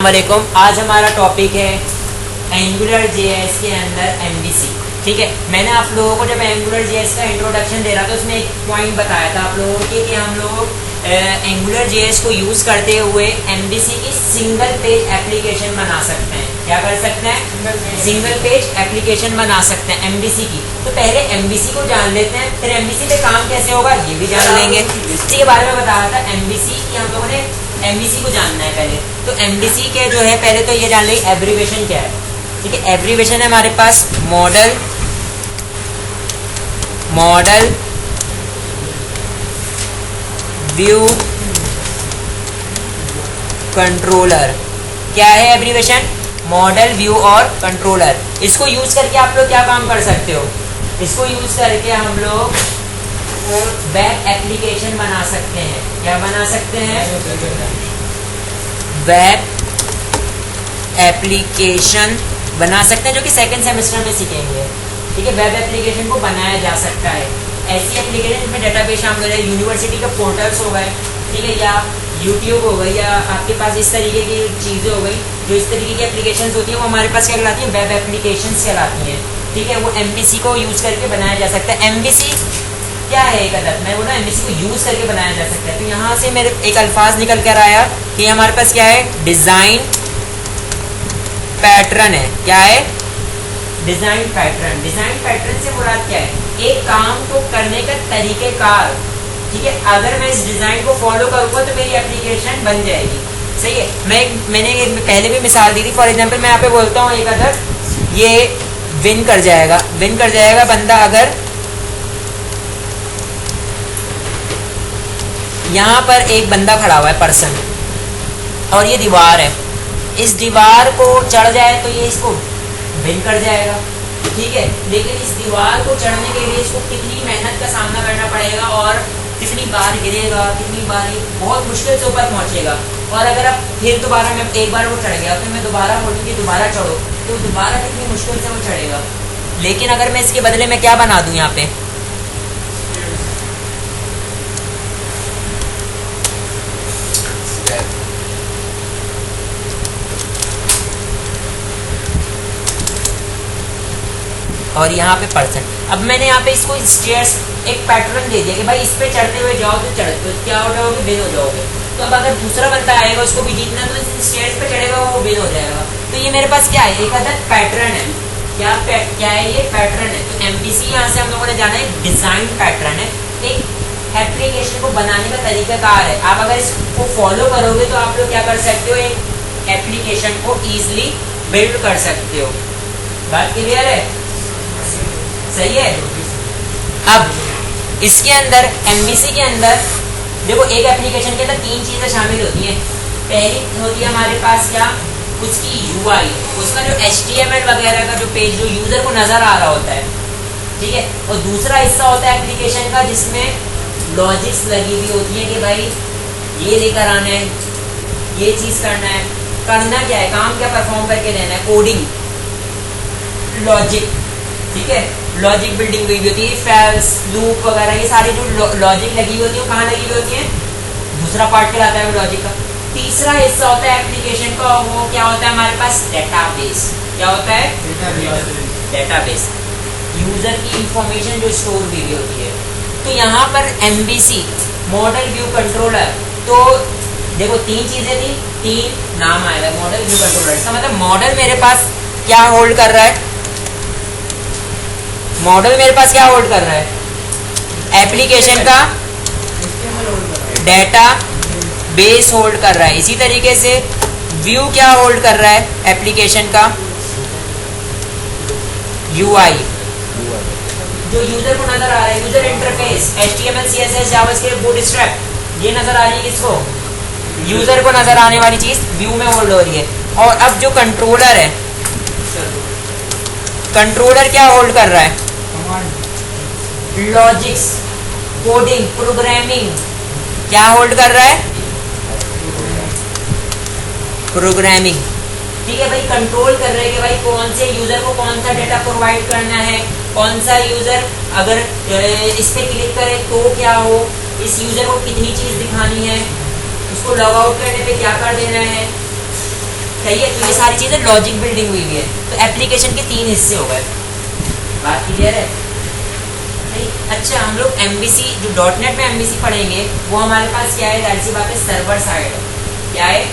वालेकुम। आज हमारा टॉपिक है एंगुलर जेएस के अंदर एमवीसी। ठीक है, मैंने आप लोगों को जब एंगुलर जेएस का इंट्रोडक्शन दे रहा था उसमें एक पॉइंट बताया था आप लोगों को कि हम लोग एंगुलर जेएस को यूज़ करते हुए एमवीसी की सिंगल पेज एप्लीकेशन बना सकते हैं। क्या कर सकते हैं? सिंगल पेज एप्लीकेशन बना सकते हैं एमवीसी की। तो पहले एमवीसी को जान लेते हैं, फिर एमवीसी पे काम कैसे होगा ये भी जान लेंगे। इसी के बारे में बताया था एमवीसी की, हम लोगों ने एमवीसी को जानना है पहले। तो एमवीसी के जो है पहले तो ये जान लें एब्रीवेशन क्या है। ठीक है, एब्रीवेशन है हमारे पास मॉडल व्यू कंट्रोलर। क्या है एब्रीवेशन? मॉडल व्यू और कंट्रोलर। इसको यूज करके आप लोग क्या काम कर सकते हो? इसको यूज करके हम लोग वेब एप्लीकेशन बना सकते हैं। क्या बना सकते हैं? वेब एप्लीकेशन बना सकते हैं, जो कि सेकंड सेमेस्टर में सीखेंगे। ठीक है, वेब एप्लीकेशन को बनाया जा सकता है। ऐसी एप्लीकेशन जिसमें डेटाबेस शामिल है, यूनिवर्सिटी के पोर्टल्स हो गए, ठीक है, या यूट्यूब हो गई, या आपके पास इस तरीके की चीज़ें हो गई, जो इस तरीके की एप्लीकेशंस होती हैं वो हमारे पास क्या कहलाती हैं? वेब एप्लीकेशंस कहलाती हैं। ठीक है, वो एमवीसी को यूज़ करके बनाया जा सकता है। एमवीसी क्या है? एक अदद मैं बोला एमवीसी को यूज़ करके बनाया जा सकता है। तो यहाँ से मेरे एक अल्फाज निकल कर आया कि हमारे पास क्या है? डिज़ाइन पैटर्न है। क्या है? Design pattern. डिज़ाइन पैटर्न से मुराद क्या है? एक काम को करने का तरीक़ेकार। ठीक है, अगर मैं इस डिज़ाइन को फॉलो करूँगा तो मेरी एप्लीकेशन बन जाएगी। सही है, मैंने पहले भी मिसाल दी थी। फॉर एग्जांपल मैं यहाँ पे बोलता हूँ एक अदर ये विन कर जाएगा बंदा। अगर यहाँ पर एक बंदा खड़ा हुआ है पर्सन, और ये दीवार है, इस दीवार को चढ़ जाए तो ये इसको विन कर जाएगा। ठीक है, लेकिन इस दीवार को चढ़ने के लिए इसको कितनी मेहनत का सामना करना पड़ेगा, और कितनी बार गिरेगा, कितनी बार बहुत मुश्किल से ऊपर पहुंचेगा। और अगर अब फिर दोबारा मैं एक बार वो चढ़ गया, फिर मैं दोबारा बोलूँ कि दोबारा चढ़ो, तो दोबारा कितनी मुश्किल से वो चढ़ेगा। लेकिन अगर मैं इसके बदले में क्या बना दूँ यहाँ पे? और यहाँ पे पर्सन। अब मैंने यहाँ पे इसको स्टेयर्स एक पैटर्न दे दिया कि भाई इस पे चढ़ते हुए जाओ तो चढ़ते तो क्या हो जाओगे? विन हो जाओगे। तो अब अगर दूसरा बंदा आएगा उसको भी जीतना, तो इस स्टेयर्स पे चढ़ेगा वो विन हो जाएगा। तो ये मेरे पास क्या है? एक अदद पैटर्न है। क्या है ये? पैटर्न है। तो एमवीसी यहाँ से हम लोगों ने जाना है डिज़ाइन पैटर्न है, एक एप्लीकेशन को बनाने का तरीकाकार है। आप अगर इसको फॉलो करोगे तो आप लोग क्या कर सकते हो? एक एप्लीकेशन को ईजिली बिल्ड कर सकते हो। बात क्लियर है? सही है। अब इसके अंदर एमवीसी के अंदर देखो, एक एप्लीकेशन के अंदर तीन चीज़ें शामिल होती हैं। पहली होती है हमारे पास क्या? उसकी यूआई, उसका जो एचटीएमएल वगैरह का जो पेज जो यूज़र को नज़र आ रहा होता है। ठीक है, और दूसरा हिस्सा होता है एप्लीकेशन का जिसमें लॉजिक्स लगी हुई होती है कि भाई ये लेकर आना है, ये चीज़ करना है, करना क्या है, काम क्या परफॉर्म करके देना है, कोडिंग, लॉजिक। ठीक है, लॉजिक बिल्डिंग हुई होती है, फेल्स, लूप वगैरह, ये सारी जो लॉजिक लगी हुई होती है कहाँ लगी हुई होती है? दूसरा पार्ट कहलाता है लॉजिक का। तीसरा हिस्सा होता है एप्लीकेशन का, वो क्या होता है हमारे पास? डेटाबेस। क्या होता है? डेटाबेस। यूजर की इंफॉर्मेशन जो स्टोर हुई होती है। तो यहाँ पर एमवीसी मॉडल व्यू कंट्रोलर, तो देखो तीन चीजें थी, तीन नाम आएगा मॉडल व्यू कंट्रोलर। इसका मतलब मॉडल मेरे पास क्या होल्ड कर रहा है? मॉडल मेरे पास क्या होल्ड कर रहा है? एप्लीकेशन का डेटा बेस होल्ड कर रहा है। इसी तरीके से व्यू क्या होल्ड कर रहा है? एप्लीकेशन का यूआई, जो यूजर को नजर आ रहा है, user interface, HTML, CSS, JavaScript, bootstrap, ये नजर आ रही है किसको? यूजर को नजर आने वाली चीज व्यू में होल्ड हो रही है। और अब जो कंट्रोलर है, कंट्रोलर क्या होल्ड कर रहा है? लॉजिक्स, कोडिंग, प्रोग्रामिंग, क्या होल्ड कर रहा है? प्रोग्रामिंग। ठीक है भाई, कंट्रोल कर रहे हैं कि भाई कौन से यूजर को कौन सा डेटा प्रोवाइड करना है, कौन सा यूजर अगर इस पे क्लिक करे तो क्या हो, इस यूजर को कितनी चीज दिखानी है, उसको लॉग आउट करने पे क्या कर देना है, सही है। तो ये सारी चीजें लॉजिक बिल्डिंग हुई है। तो एप्लीकेशन के 3 हिस्से हो गए। बात क्लियर है? अच्छा, हम लोग MVC जो .NET में MVC पढ़ेंगे वो हमारे पास क्या है, जाहिर सी बात है सर्वर साइड। क्या है?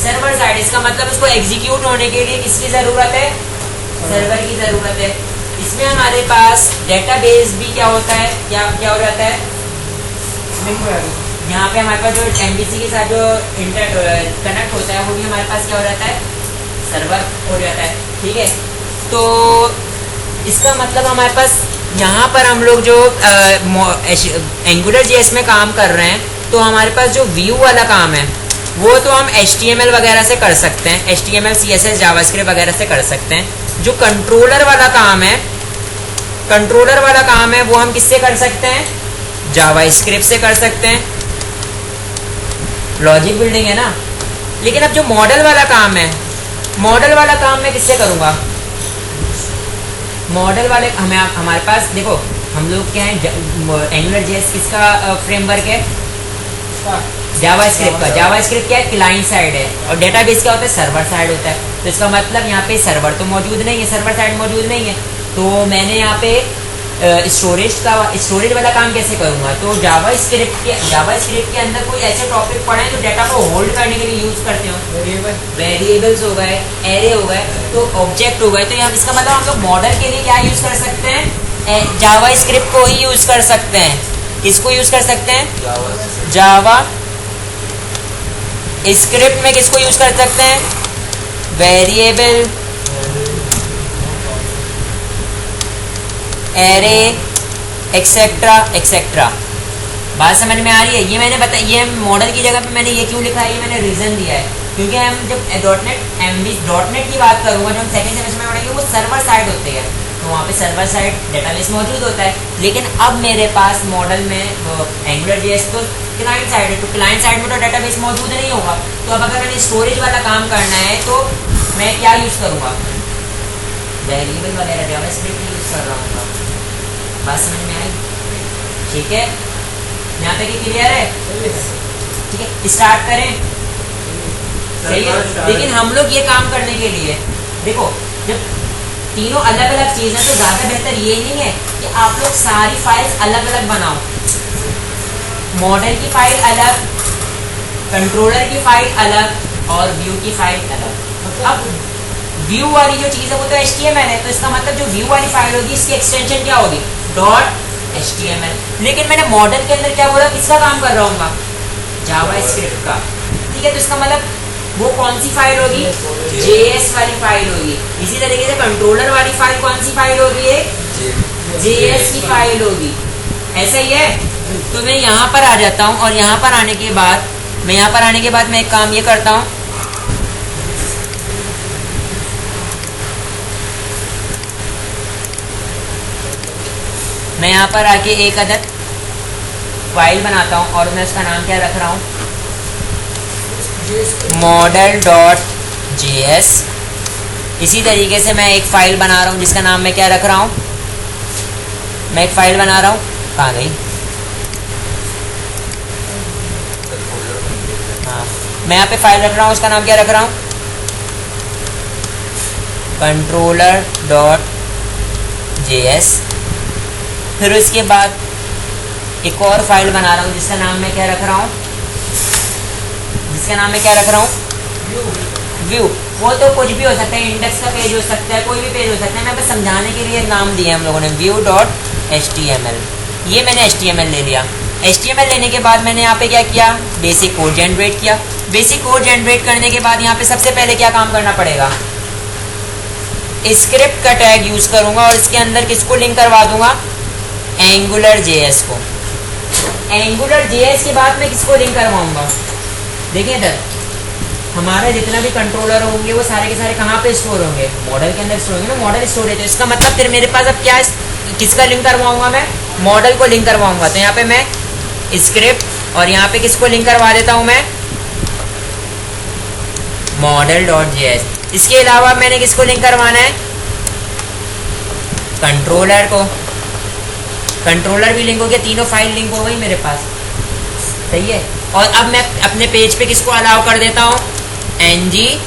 Server side. इसका मतलब इसको एग्जीक्यूट होने के लिए किसकी जरूरत है? सर्वर की जरूरत है। इसमें हमारे पास डेटाबेस भी क्या होता है, क्या क्या हो जाता है, यहाँ पे हमारे पास जो MVC के साथ जो कनेक्ट होता है वो भी हमारे पास क्या हो जाता है, सर्वर हो जाता है। ठीक है, तो इसका मतलब हमारे पास यहाँ पर हम लोग जो एंगुलर JS में काम कर रहे हैं, तो हमारे पास जो व्यू वाला काम है वो तो हम HTML वगैरह से कर सकते हैं, HTML CSS जावास्क्रिप्ट वगैरह से कर सकते हैं। जो कंट्रोलर वाला काम है, कंट्रोलर वाला काम है वो हम किससे कर सकते हैं, जावास्क्रिप्ट से कर सकते हैं। लॉजिक बिल्डिंग है ना। लेकिन अब जो मॉडल वाला काम है, मॉडल वाला काम मैं किससे करूँगा, मॉडल वाले हमारे पास देखो हम लोग क्या है, एंगुलर JS किसका फ्रेमवर्क है, जावास्क्रिप्ट का। जावास्क्रिप्ट क्या है, क्लाइंट साइड है, और डेटाबेस क्या होता है, सर्वर साइड होता है। तो इसका मतलब यहाँ पे सर्वर तो मौजूद नहीं है, सर्वर साइड मौजूद नहीं है, तो मैंने यहाँ पे स्टोरेज वाला काम कैसे करूँगा। तो जावास्क्रिप्ट के अंदर कोई ऐसे टॉपिक पढ़े हैं जो डेटा को होल्ड करने के लिए यूज करते हो, वेरिएबल्स हो गए, एरे हो गए, तो ऑब्जेक्ट हो गए। तो यहाँ इसका मतलब हम लोग मॉडल के लिए क्या यूज कर सकते हैं, जावास्क्रिप्ट को ही यूज कर सकते हैं। किसको यूज कर सकते हैं, जावा स्क्रिप्ट में किसको यूज कर सकते हैं, वेरिएबल, एरे, एक्सेट्रा एक्सेट्रा। बात समझ में आ रही है? ये मैंने बताया, ये मॉडल की जगह पे मैंने ये क्यों लिखा है, ये मैंने रीजन दिया है, क्योंकि हम जब .NET की बात करूँगा, जो हम सेकंड सेमेस्टर में पढ़ेंगे, वो सर्वर साइड होते हैं, तो वहाँ पे सर्वर साइड डेटाबेस मौजूद होता है। लेकिन अब मेरे पास मॉडल में एंगुलर JS तो क्लाइंट साइड है, तो क्लाइंट साइड में तो डेटाबेस मौजूद नहीं होगा। तो अब अगर मैंने स्टोरेज वाला काम करना है तो मैं क्या यूज़ करूँगा, वेरिएबल वगैरह जावास्क्रिप्ट यूज़ कर रहा हूँ। बात समझ में आई? ठीक है, यहाँ तक ही क्लियर है? ठीक है, स्टार्ट करें। सही है। लेकिन हम लोग ये काम करने के लिए देखो, जब तीनों अलग अलग चीज़ें, तो ज़्यादा बेहतर ये नहीं है कि आप लोग सारी फाइल्स अलग अलग बनाओ। मॉडल की फाइल अलग, कंट्रोलर की फाइल अलग, और व्यू की फाइल अलग। अब व्यू वाली जो चीज़ है वो तो HTML है, तो इसका मतलब जो व्यू वाली फाइल होगी इसकी एक्सटेंशन क्या होगी, .html। लेकिन मैंने मॉडल के अंदर क्या बोला, किसका काम कर रहा हूँ, जावास्क्रिप्ट का। ठीक है, तो इसका मतलब वो कौन सी फाइल होगी, JS वाली फाइल होगी। इसी तरीके से कंट्रोलर वाली फाइल कौन सी फाइल होगी, JS की फाइल होगी। ऐसा ही है। तो मैं यहाँ पर आ जाता हूँ, और यहाँ पर आने के बाद मैं एक काम ये करता हूँ, मैं यहाँ पर आके एक अदद फाइल बनाता हूँ, और मैं उसका नाम क्या रख रहा हूँ, model.js। इसी तरीके से मैं एक फाइल बना रहा हूँ जिसका नाम मैं क्या रख रहा हूँ, मैं एक फाइल बना रहा हूँ, कहाँ गई, हाँ, मैं यहाँ पे फाइल रख रहा हूँ, उसका नाम क्या रख रहा हूँ, controller.js। फिर उसके बाद एक और फाइल बना रहा हूँ जिसका नाम मैं क्या रख रहा हूँ, व्यू। वो तो कुछ भी हो सकता है, इंडेक्स का पेज हो सकता है, कोई भी पेज हो सकता है। मैं बस समझाने के लिए नाम दिया हम लोगों ने, view.html। ये मैंने HTML ले लिया। HTML लेने के बाद मैंने यहाँ पे क्या किया, बेसिक कोड जनरेट किया। बेसिक कोड जनरेट करने के बाद यहाँ पे सबसे पहले क्या काम करना पड़ेगा, स्क्रिप्ट का टैग यूज करूँगा, और इसके अंदर किसको लिंक करवा दूंगा, एंगुलर JS को। एंगुलर JS के बाद मैं किसको लिंक करवाऊंगा, देखिए इधर हमारे जितना भी कंट्रोलर होंगे वो सारे के सारे कहाँ पे स्टोर होंगे, मॉडल के अंदर स्टोर होंगे ना, मॉडल स्टोरेज। तो इसका मतलब फिर मेरे पास अब क्या, किसका लिंक करवाऊंगा, मैं मॉडल को लिंक करवाऊंगा। तो यहाँ पे मैं स्क्रिप्ट, और यहाँ पे किसको लिंक करवा देता हूँ मैं, model.js। इसके अलावा मैंने किसको लिंक करवाना है, कंट्रोलर को। कंट्रोलर भी लिंक हो गया, तीनों फाइल लिंक हो गई मेरे पास। सही है। और अब मैं अपने पेज पे किसको अलाउ कर देता हूँ, ng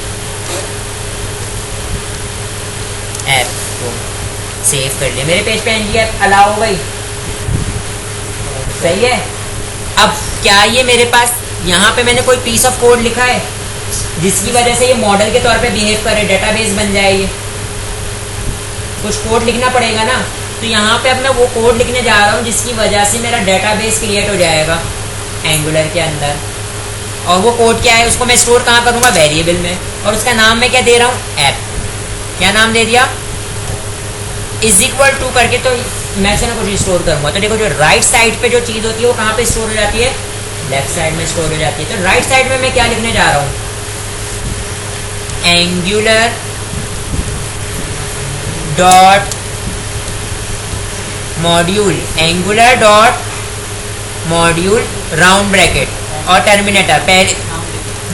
सेव कर लिया, मेरे पेज पे ng ऐप अलाउ हो गई। सही है। अब क्या ये मेरे पास यहाँ पे मैंने कोई पीस ऑफ कोड लिखा है जिसकी वजह से ये मॉडल के तौर पे बिहेव करे, डेटाबेस बन जाए, ये कुछ कोड लिखना पड़ेगा ना। तो यहाँ पे अब मैं वो कोड लिखने जा रहा हूँ जिसकी वजह से मेरा डेटाबेस क्रिएट हो जाएगा एंगुलर के अंदर। और वो कोड क्या है, उसको मैं स्टोर कहाँ करूँगा, वेरिएबल में। और उसका नाम मैं क्या दे रहा हूँ, ऐप। क्या नाम दे दिया, इज इक्वल टू करके। तो मैं से ना कुछ स्टोर करूँगा, तो देखो जो राइट साइड पे जो चीज़ होती है वो कहाँ पे स्टोर हो जाती है, लेफ्ट साइड में स्टोर हो जाती है। तो राइट साइड में मैं क्या लिखने जा रहा हूँ, angular dot module, angular dot module round bracket और टर्मिनेटर। पहले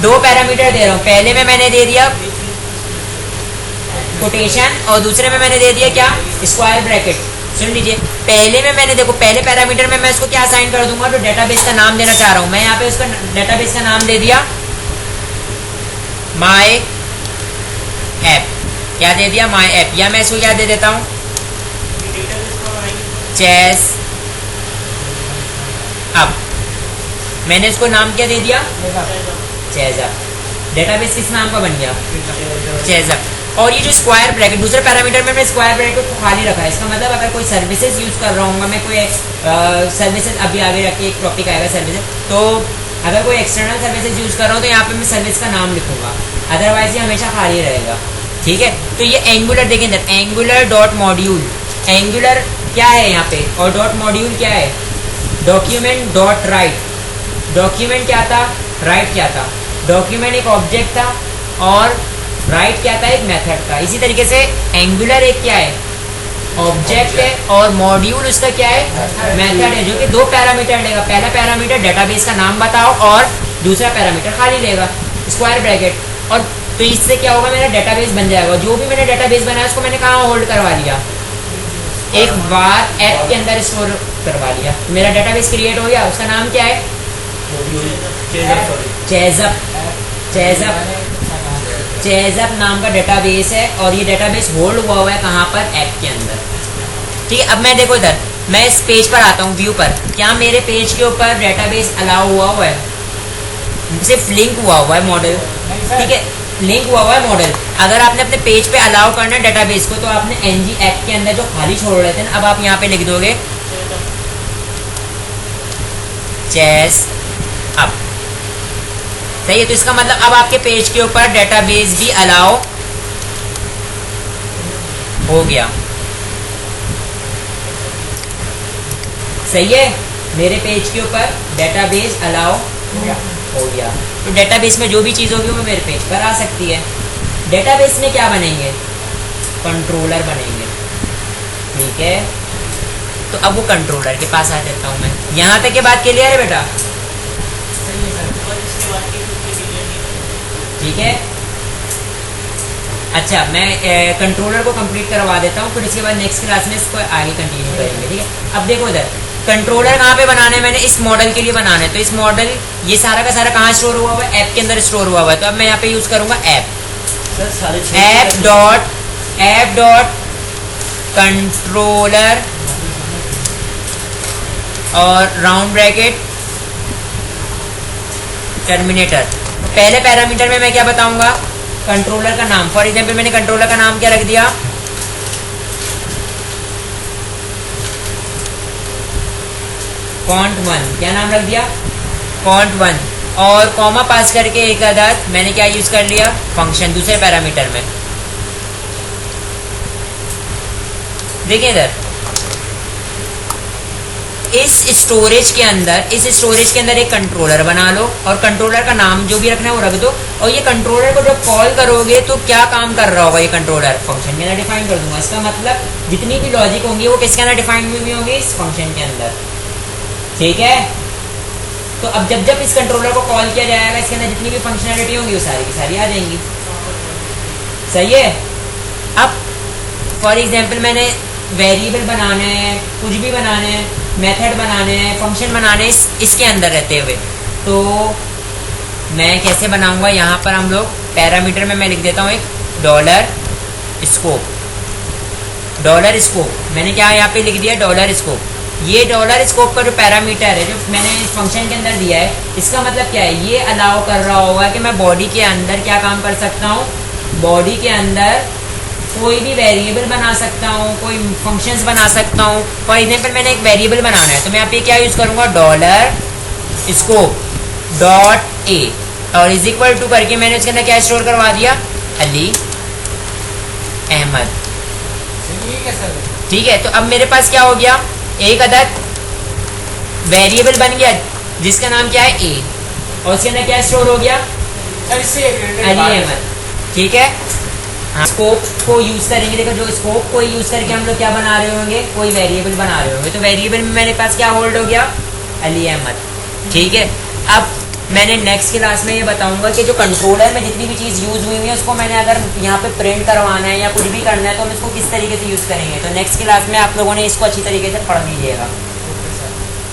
दो पैरामीटर दे रहा हूँ, पहले में मैंने दे दिया कोटेशन और दूसरे में मैंने दे दिया क्या, स्क्वायर ब्रैकेट। सुन लीजिए, पहले में मैंने देखो पहले पैरामीटर में मैं इसको क्या असाइन कर दूंगा, तो डेटाबेस का नाम देना चाह रहा हूँ मैं। यहाँ पे उसका डेटाबेस का नाम दे दिया माय ऐप। क्या दे दिया, माय ऐप। या मैं इसको क्या दे देता हूँ, चेस अप। मैंने इसको नाम क्या दे दिया, चेस अप। डेटाबेस किस नाम का बन गया, चेस अप। और ये जो स्क्वायर ब्रैकेट दूसरे पैरामीटर में मैंने स्क्वायर ब्रैकेट को खाली रखा है। इसका मतलब अगर कोई सर्विसेज यूज कर रहा हूँ मैं, कोई सर्विसेज अभी आगे रखिए एक टॉपिक आएगा सर्विसेज, तो अगर कोई एक्सटर्नल सर्विसेज यूज कर रहा हूँ तो यहाँ पे मैं सर्विस का नाम लिखूंगा, अदरवाइज ये हमेशा खाली रहेगा। ठीक है। तो ये एंगुलर देखें, एंगुलर डॉट मॉड्यूल, एंगुलर क्या है यहाँ पे और डॉट मॉड्यूल क्या है, डॉक्यूमेंट डॉट राइट। डॉक्यूमेंट क्या था, राइट क्या था। डॉक्यूमेंट एक ऑब्जेक्ट था और राइट क्या था, एक मेथड था। इसी तरीके से एंगुलर एक क्या है, ऑब्जेक्ट है और मॉड्यूल उसका क्या है, मेथड है, जो कि दो पैरामीटर लेगा। पहला पैरामीटर डेटाबेस का नाम बताओ और दूसरा पैरामीटर खाली लेगा, स्क्वायर ब्रैकेट। और तो इससे क्या होगा, मेरा डेटाबेस बन जाएगा। जो भी मैंने डेटाबेस बनाया उसको मैंने कहाँ होल्ड करवा लिया, एक बार ऐप के अंदर स्टोर करवा लिया। मेरा डेटाबेस क्रिएट हो गया, उसका नाम क्या है, चेज़अप। चेज़अप, चेज़अप नाम का डेटाबेस है और ये डेटाबेस होल्ड हुआ है कहाँ पर, ऐप के अंदर। ठीक है। अब मैं देखो इधर मैं इस पेज पर आता हूँ, व्यू पर। क्या मेरे पेज के ऊपर डेटाबेस अलाउ हुआ है, सिर्फ लिंक हुआ है मॉडल। ठीक है, लिंक हुआ है मॉडल। अगर आपने अपने पेज पे अलाउ करना है डेटाबेस को, तो आपने एनजी ऐप के अंदर जो खाली छोड़ रहे थे ना, अब आप यहाँ पे लिख दोगे चेस अप। सही है। तो इसका मतलब अब आपके पेज के ऊपर डेटाबेस भी अलाउ हो गया। सही है, मेरे पेज के ऊपर डेटाबेस अलाउ हो गया। तो डेटाबेस में जो भी चीज़ होगी वो मेरे पेज पर आ सकती है। डेटाबेस में क्या बनेंगे, कंट्रोलर बनेंगे। ठीक है। तो अब वो कंट्रोलर के पास आ जाता हूँ मैं। यहाँ तक के बात क्लियर है बेटा, ठीक है। अच्छा, मैं कंट्रोलर को कंप्लीट करवा देता हूँ, फिर इसके बाद नेक्स्ट क्लास में इसको आगे कंटिन्यू करेंगे। ठीक है। अब देखो इधर कंट्रोलर कहाँ पे बनाना है, मैंने इस मॉडल के लिए बनाना है। तो इस मॉडल ये सारा का सारा कहाँ स्टोर हुआ हुआ है, ऐप के अंदर स्टोर हुआ हुआ है। तो अब मैं यहाँ पे यूज करूंगा ऐप। ऐप डॉट कंट्रोलर और राउंड ब्रैकेट टर्मिनेटर। पहले पैरामीटर में मैं क्या बताऊंगा, कंट्रोलर का नाम। फॉर एग्जांपल मैंने कंट्रोलर का नाम क्या रख दिया, font1। क्या नाम रख दिया, font1। और कॉमा पास करके एक अदद मैंने क्या यूज कर लिया, फंक्शन, दूसरे पैरामीटर में। देखिए इधर इस स्टोरेज के अंदर एक कंट्रोलर बना लो और कंट्रोलर का नाम जो भी रखना है वो रख दो। और ये कंट्रोलर को जब कॉल करोगे तो क्या काम कर रहा होगा, ये कंट्रोलर फंक्शन के अंदर डिफाइन कर दूंगा। इसका मतलब जितनी भी लॉजिक होंगी वो किसके अंदर डिफाइन हुई होंगी, इस फंक्शन के अंदर। ठीक है। तो अब जब इस कंट्रोलर को कॉल किया जाएगा, इसके अंदर जितनी भी फंक्शनैलिटी होंगी वो सारी की सारी आ जाएंगी। सही है। अब फॉर एग्जाम्पल मैंने वेरिएबल बनाने हैं, कुछ भी बनाने हैं, मेथड बनाने हैं, फंक्शन बनाने हैं इसके अंदर रहते हुए, तो मैं कैसे बनाऊंगा, यहाँ पर हम लोग पैरामीटर में मैं लिख देता हूँ एक डॉलर डॉलर स्कोप, मैंने क्या यहाँ पे लिख दिया डॉलर स्कोप। ये डॉलर स्कोप का जो पैरामीटर है जो मैंने इस फंक्शन के अंदर दिया है, इसका मतलब क्या है, ये अलाउ कर रहा होगा कि मैं बॉडी के अंदर क्या काम कर सकता हूँ, बॉडी के अंदर कोई भी वेरिएबल बना सकता हूँ, कोई फंक्शंस बना सकता हूँ। फॉर एग्जाम्पल मैंने एक वेरिएबल बनाना है तो मैं यहाँ पे क्या यूज़ करूँगा, डॉलर स्कोप डॉट ए और इज इक्वल टू करके मैंने उसके अंदर क्या स्टोर करवा दिया, अली अहमद। ठीक है, तो अब मेरे पास क्या हो गया, एक अदद वेरिएबल बन गया जिसका नाम क्या है ए, और उसके अंदर क्या स्टोर हो गया, अली अहमद। ठीक है, स्कोप को यूज करेंगे, देखो जो स्कोप को यूज करके हम लोग क्या बना रहे होंगे, कोई वेरिएबल बना रहे होंगे, तो वेरिएबल में मेरे पास क्या होल्ड हो गया, अली अहमद। ठीक है, अब मैंने नेक्स्ट क्लास में ये बताऊंगा कि जो कंट्रोलर में जितनी भी चीज़ यूज़ हुई है उसको मैंने अगर यहाँ पे प्रिंट करवाना है या कुछ भी करना है तो हम इसको किस तरीके से यूज़ करेंगे। तो नेक्स्ट क्लास में आप लोगों ने इसको अच्छी तरीके से पढ़ लीजिएगा।